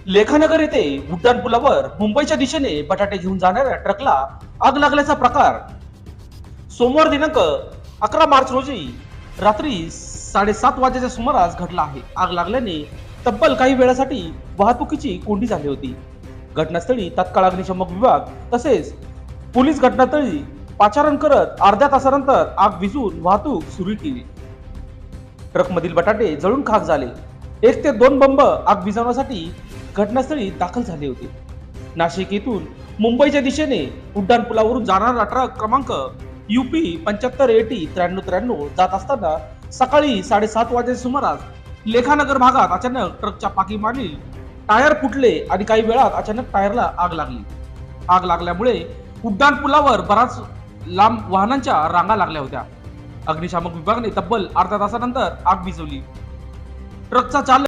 लेखानगर येथे उड्डाण पुलावर मुंबईच्या दिशेने बटाटे घेऊन जाणाऱ्या ट्रकला आग लागल्याचा प्रकार सोमवार दिनांक 11 मार्च रोजी रात्री 7:30 वाजेच्या सुमारास घडला आहे. आग लागल्याने तब्बल काही वेळासाठी वाहतुकीची कोंडी झाली होती. घटनास्थळी तत्काळ अग्निशमन विभाग तसेच पोलीस घटनास्थळी पाचारण करत अर्ध्या तासानंतर आग विझून वाहतूक सुरू केली. ट्रकमधील बटाटे जळून खाक झाले. 1 ते 2 बंब आग विझवण्यासाठी घटनास्थळी दाखल झाले होते. नाशिक येथून मुंबईच्या दिशेने उड्डाण पुलावरून जाणारा ट्रक क्रमांक UP 75 AT 9393 जात असताना सकाळी 7:30 वाजेच्या सुमारास लेखानगर भागात अचानक ट्रकच्या पाठीमागील टायर फुटले आणि काही वेळात अचानक टायरला आग लागली. आग लागल्यामुळे उड्डाण पुलावर बराच लांब वाहनांच्या रांगा लागल्या होत्या. अग्निशामक विभागाने तब्बल अर्ध्या तासानंतर आग विझवली. ट्रकचा चालक